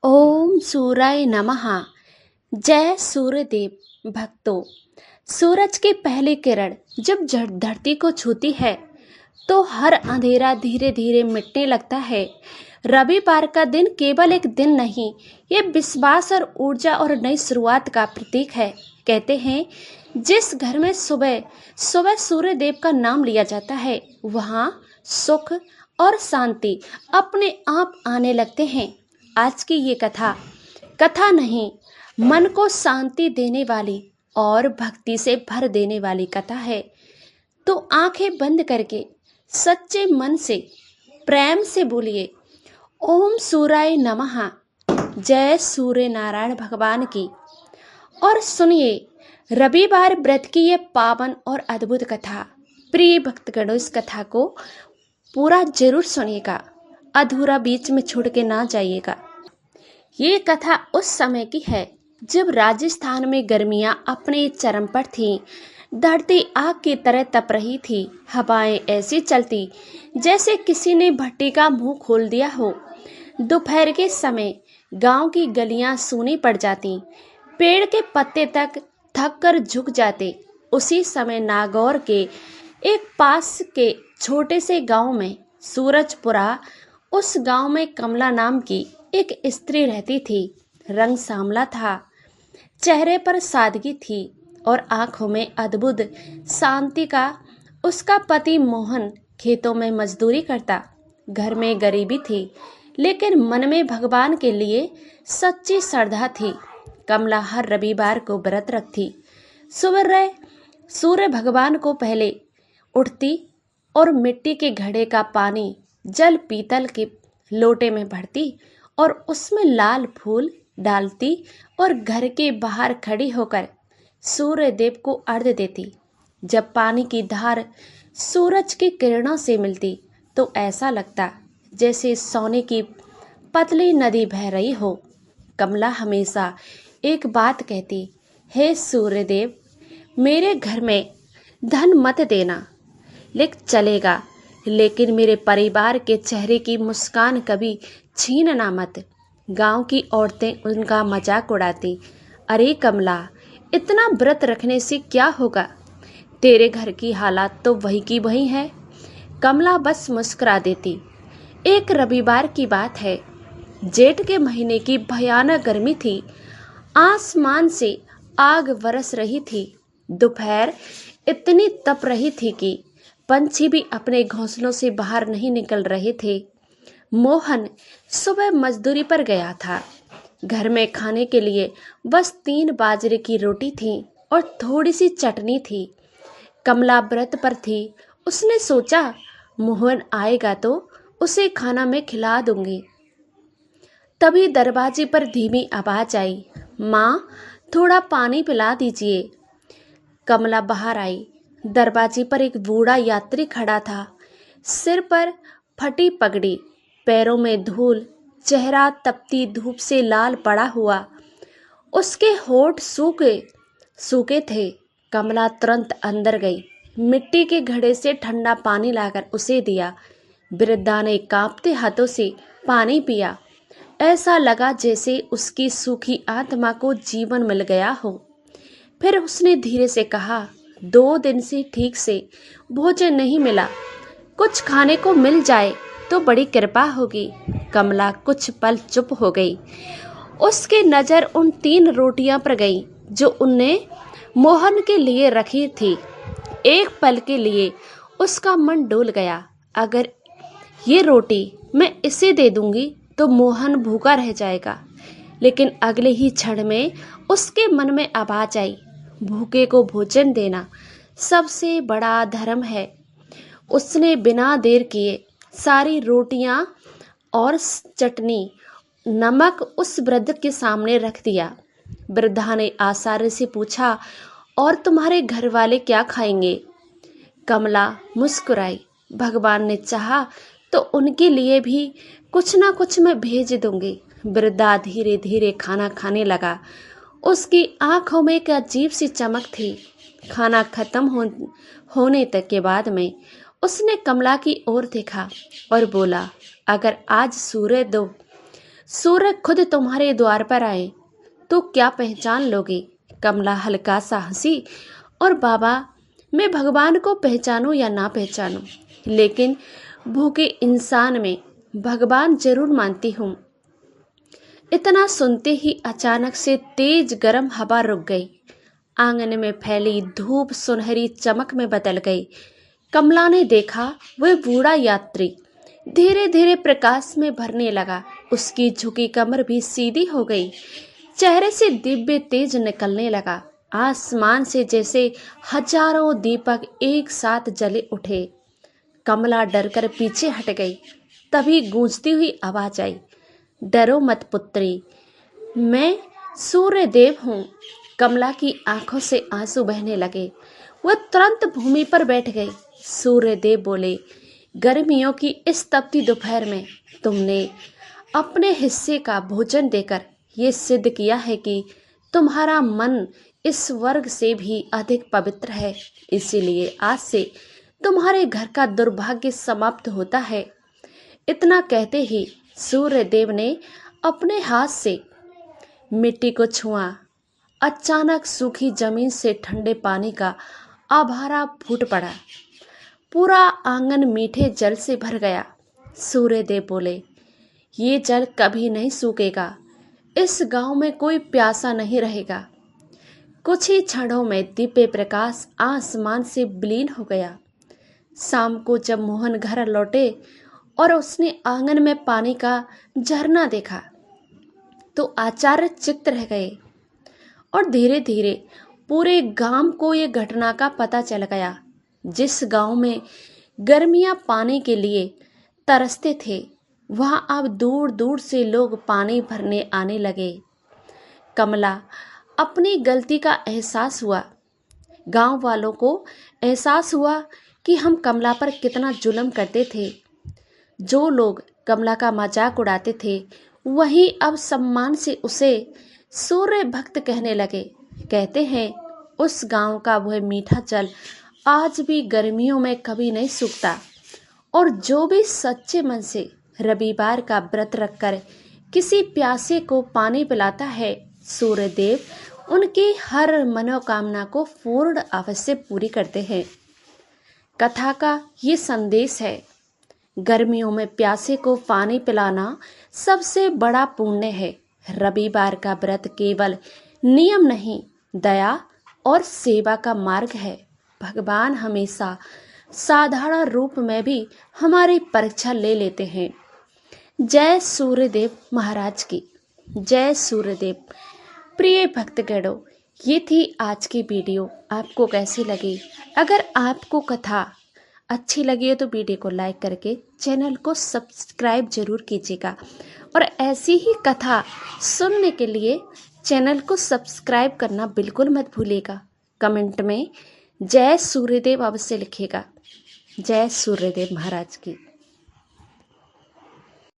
ओम सूर्याय नमः। जय सूर्यदेव भक्तों। सूरज की पहली किरण जब धरती को छूती है तो हर अंधेरा धीरे धीरे मिटने लगता है। रविवार का दिन केवल एक दिन नहीं, ये विश्वास और ऊर्जा और नई शुरुआत का प्रतीक है। कहते हैं जिस घर में सुबह सुबह सूर्य देव का नाम लिया जाता है वहाँ सुख और शांति अपने आप आने लगते हैं। आज की ये कथा कथा नहीं, मन को शांति देने वाली और भक्ति से भर देने वाली कथा है। तो आंखें बंद करके सच्चे मन से प्रेम से बोलिए ओम सूर्याय नमः। जय सूर्य नारायण भगवान की। और सुनिए रविवार व्रत की ये पावन और अद्भुत कथा। प्रिय भक्तगणों, इस कथा को पूरा जरूर सुनिएगा, अधूरा बीच में छोड़ के ना जाइएगा। ये कथा उस समय की है जब राजस्थान में गर्मियां अपने चरम पर थीं। धरती आग की तरह तप रही थी। हवाएं ऐसी चलती जैसे किसी ने भट्टी का मुंह खोल दिया हो। दोपहर के समय गांव की गलियां सूनी पड़ जाती, पेड़ के पत्ते तक थक कर झुक जाते। उसी समय नागौर के एक पास के छोटे से गांव में सूरजपुरा, उस गांव में कमला नाम की एक स्त्री रहती थी। रंग सांवला था, चेहरे पर सादगी थी और आंखों में अद्भुत शांति का। उसका पति मोहन खेतों में मजदूरी करता। घर में गरीबी थी लेकिन मन में भगवान के लिए सच्ची श्रद्धा थी। कमला हर रविवार को व्रत रखती। सुबह सूर्य भगवान को पहले उठती और मिट्टी के घड़े का पानी जल पीतल के लोटे में भरती और उसमें लाल फूल डालती और घर के बाहर खड़ी होकर सूर्य देव को अर्घ्य देती। जब पानी की धार सूरज की किरणों से मिलती तो ऐसा लगता जैसे सोने की पतली नदी बह रही हो। कमला हमेशा एक बात कहती, हे सूर्य देव, मेरे घर में धन मत देना चलेगा, लेकिन मेरे परिवार के चेहरे की मुस्कान कभी छीनना मत। गांव की औरतें उनका मजाक उड़ाती, अरे कमला, इतना व्रत रखने से क्या होगा, तेरे घर की हालात तो वही की वही है। कमला बस मुस्कुरा देती। एक रविवार की बात है, जेठ के महीने की भयानक गर्मी थी। आसमान से आग बरस रही थी। दोपहर इतनी तप रही थी कि पंछी भी अपने घोंसलों से बाहर नहीं निकल रहे थे। मोहन सुबह मजदूरी पर गया था। घर में खाने के लिए बस 3 बाजरे की रोटी थी और थोड़ी सी चटनी थी। कमला व्रत पर थी। उसने सोचा मोहन आएगा तो उसे खाना मैं खिला दूंगी। तभी दरवाजे पर धीमी आवाज आई, माँ, थोड़ा पानी पिला दीजिए। कमला बाहर आई। दरवाजे पर एक बूढ़ा यात्री खड़ा था, सिर पर फटी पगड़ी, पैरों में धूल, चेहरा तपती धूप से लाल पड़ा हुआ। उसके होठ सूखे सूखे थे। कमला तुरंत अंदर गई, मिट्टी के घड़े से ठंडा पानी लाकर उसे दिया। वृद्धा ने कांपते हाथों से पानी पिया। ऐसा लगा जैसे उसकी सूखी आत्मा को जीवन मिल गया हो। फिर उसने धीरे से कहा, 2 दिन से ठीक से भोजन नहीं मिला, कुछ खाने को मिल जाए तो बड़ी कृपा होगी। कमला कुछ पल चुप हो गई। उसकी नज़र उन 3 रोटियां पर गई जो उनने मोहन के लिए रखी थी। एक पल के लिए उसका मन डोल गया। अगर ये रोटी मैं इसे दे दूंगी तो मोहन भूखा रह जाएगा। लेकिन अगले ही क्षण में उसके मन में आवाज आई, भूखे को भोजन देना सबसे बड़ा धर्म है। उसने बिना देर किए सारी रोटियां और चटनी नमक उस वृद्ध के सामने रख दिया। वृद्धा ने आश्चर्य से पूछा, और तुम्हारे घर वाले क्या खाएंगे? कमला मुस्कुराई, भगवान ने चाहा तो उनके लिए भी कुछ ना कुछ मैं भेज दूंगी। वृद्धा धीरे धीरे खाना खाने लगा। उसकी आंखों में एक अजीब सी चमक थी। खाना खत्म होने तक के बाद में उसने कमला की ओर देखा और बोला, अगर आज सूर्य खुद तुम्हारे द्वार पर आए तो क्या पहचान लोगे? कमला हल्का सा हंसी और बाबा, मैं भगवान को पहचानूं या ना पहचानूं, लेकिन भूखे इंसान में भगवान जरूर मानती हूँ। इतना सुनते ही अचानक से तेज गर्म हवा रुक गई। आंगन में फैली धूप सुनहरी चमक में बदल गई। कमला ने देखा वह बूढ़ा यात्री धीरे धीरे प्रकाश में भरने लगा। उसकी झुकी कमर भी सीधी हो गई। चेहरे से दिव्य तेज निकलने लगा। आसमान से जैसे हजारों दीपक एक साथ जले उठे। कमला डरकर पीछे हट गई। तभी गूंजती हुई आवाज आई, डरो मत पुत्री, मैं सूर्यदेव हूँ। कमला की आंखों से आंसू बहने लगे। वह तुरंत भूमि पर बैठ गई। सूर्यदेव बोले, गर्मियों की इस तपती दोपहर में तुमने अपने हिस्से का भोजन देकर ये सिद्ध किया है कि तुम्हारा मन इस वर्ग से भी अधिक पवित्र है। इसीलिए आज से तुम्हारे घर का दुर्भाग्य समाप्त होता है। इतना कहते ही सूर्यदेव ने अपने हाथ से मिट्टी को छुआ। अचानक सूखी जमीन से ठंडे पानी का आभारा फूट पड़ा। पूरा आंगन मीठे जल से भर गया। सूर्यदेव बोले, ये जल कभी नहीं सूखेगा। इस गांव में कोई प्यासा नहीं रहेगा। कुछ ही क्षणों में दिव्य प्रकाश आसमान से विलीन हो गया। शाम को जब मोहन घर लौटे और उसने आंगन में पानी का झरना देखा तो आश्चर्यचकित रह गए और धीरे धीरे पूरे गांव को ये घटना का पता चल गया। जिस गांव में गर्मियां पानी के लिए तरसते थे, वहां अब दूर दूर से लोग पानी भरने आने लगे। कमला अपनी गलती का एहसास हुआ। गांव वालों को एहसास हुआ कि हम कमला पर कितना जुल्म करते थे। जो लोग कमला का मजाक उड़ाते थे, वही अब सम्मान से उसे सूर्य भक्त कहने लगे। कहते हैं उस गांव का वह मीठा जल आज भी गर्मियों में कभी नहीं सूखता। और जो भी सच्चे मन से रविवार का व्रत रखकर किसी प्यासे को पानी पिलाता है, सूर्यदेव उनकी हर मनोकामना को पूर्ण अवश्य पूरी करते हैं। कथा का ये संदेश है, गर्मियों में प्यासे को पानी पिलाना सबसे बड़ा पुण्य है। रविवार का व्रत केवल नियम नहीं, दया और सेवा का मार्ग है। भगवान हमेशा साधारण रूप में भी हमारी परीक्षा ले लेते हैं। जय सूर्यदेव महाराज की जय। सूर्यदेव। प्रिय भक्तगणों, ये थी आज की वीडियो। आपको कैसी लगी? अगर आपको कथा अच्छी लगी हो तो वीडियो को लाइक करके चैनल को सब्सक्राइब जरूर कीजिएगा और ऐसी ही कथा सुनने के लिए चैनल को सब्सक्राइब करना बिल्कुल मत भूलिएगा। कमेंट में जय सूर्यदेव अवश्य लिखिएगा। जय सूर्यदेव महाराज की।